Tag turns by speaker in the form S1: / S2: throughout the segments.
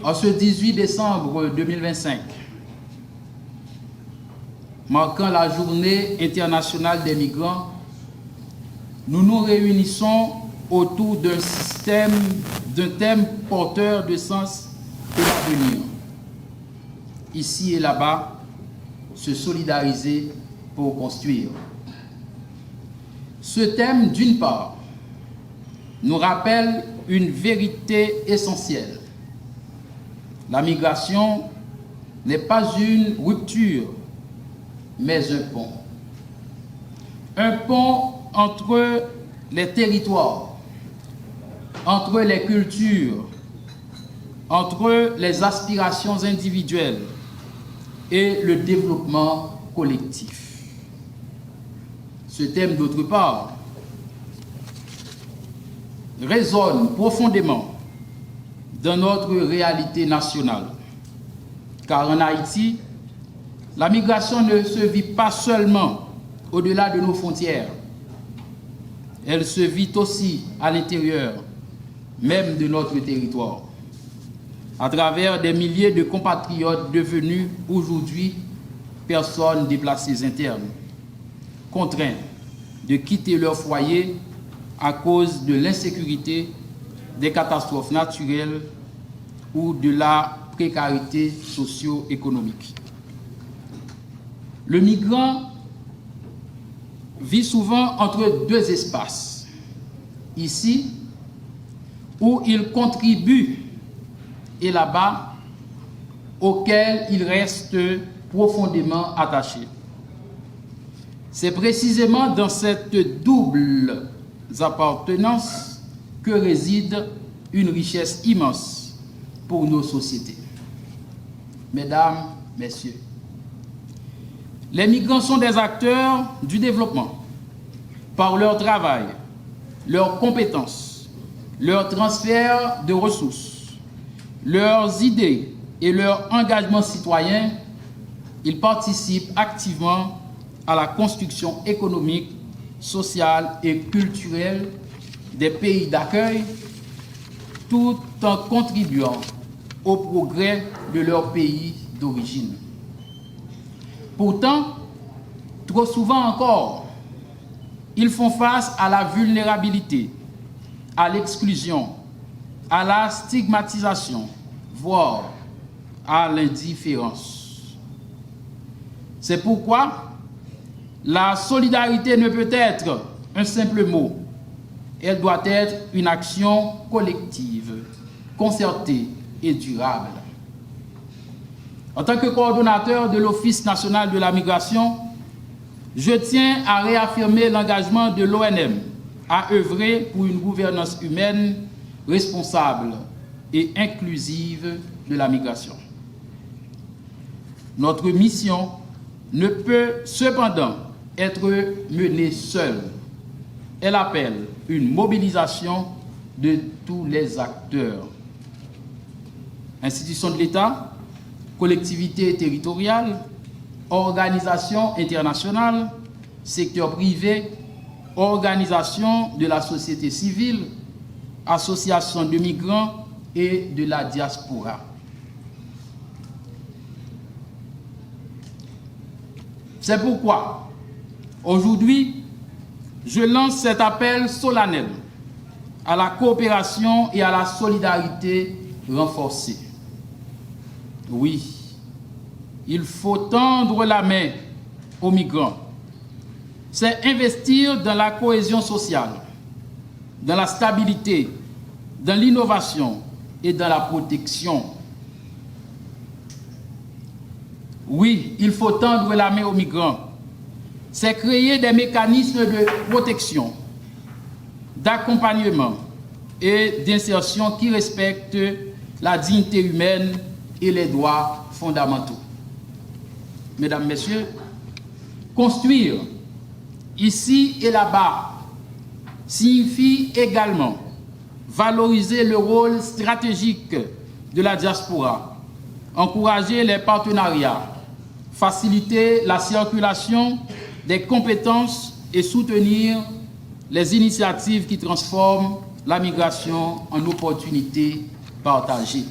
S1: En ce 18 décembre 2025, marquant la Journée internationale des migrants, nous nous réunissons autour d'un thème porteur de sens et d'avenir. Ici et là-bas, se solidariser pour construire. Ce thème, d'une part, nous rappelle une vérité essentielle. La migration n'est pas une rupture, mais un pont. Un pont entre les territoires, entre les cultures, entre les aspirations individuelles et le développement collectif. Ce thème, d'autre part, résonne profondément dans notre réalité nationale. Car en Haïti, la migration ne se vit pas seulement au-delà de nos frontières. Elle se vit aussi à l'intérieur même de notre territoire, à travers des milliers de compatriotes devenus aujourd'hui personnes déplacées internes, contraints de quitter leur foyer à cause de l'insécurité, des catastrophes naturelles ou de la précarité socio-économique. Le migrant vit souvent entre deux espaces. Ici, où il contribue, et là-bas, auquel il reste profondément attaché. C'est précisément dans cette double appartenance que réside une richesse immense pour nos sociétés. Mesdames, Messieurs, les migrants sont des acteurs du développement par leur travail, leurs compétences, leur transfert de ressources, leurs idées et leur engagement citoyen. Ils participent activement à la construction économique, sociale et culturelle des pays d'accueil, tout en contribuant au progrès de leur pays d'origine. Pourtant, trop souvent encore, ils font face à la vulnérabilité, à l'exclusion, à la stigmatisation, voire à l'indifférence. C'est pourquoi la solidarité ne peut être un simple mot. Elle doit être une action collective, concertée et durable. En tant que coordonnateur de l'Office national de la migration, je tiens à réaffirmer l'engagement de l'ONM à œuvrer pour une gouvernance humaine responsable et inclusive de la migration. Notre mission ne peut cependant être menée seule. Elle appelle une mobilisation de tous les acteurs. Institutions de l'État, collectivités territoriales, organisations internationales, secteur privé, organisations de la société civile, associations de migrants et de la diaspora. C'est pourquoi, aujourd'hui, je lance cet appel solennel à la coopération et à la solidarité renforcée. Oui, il faut tendre la main aux migrants. C'est investir dans la cohésion sociale, dans la stabilité, dans l'innovation et dans la protection. Oui, il faut tendre la main aux migrants. C'est créer des mécanismes de protection, d'accompagnement et d'insertion qui respectent la dignité humaine et les droits fondamentaux. Mesdames, Messieurs, construire ici et là-bas signifie également valoriser le rôle stratégique de la diaspora, encourager les partenariats, faciliter la circulation des compétences et soutenir les initiatives qui transforment la migration en opportunité partagée.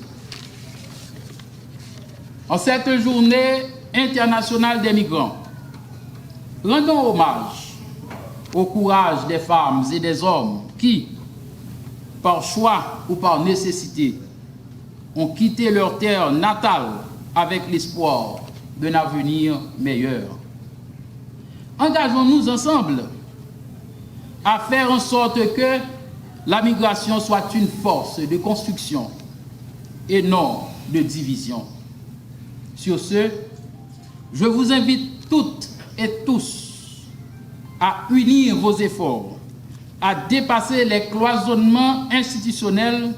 S1: En cette journée internationale des migrants, rendons hommage au courage des femmes et des hommes qui, par choix ou par nécessité, ont quitté leur terre natale avec l'espoir d'un avenir meilleur. Engageons-nous ensemble à faire en sorte que la migration soit une force de construction et non de division. Sur ce, je vous invite toutes et tous à unir vos efforts, à dépasser les cloisonnements institutionnels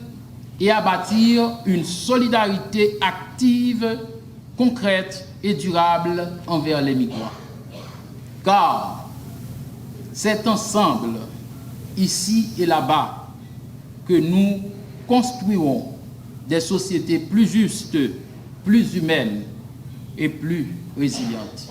S1: et à bâtir une solidarité active, concrète et durable envers les migrants. Car c'est ensemble, ici et là-bas, que nous construirons des sociétés plus justes, plus humaines et plus résilientes.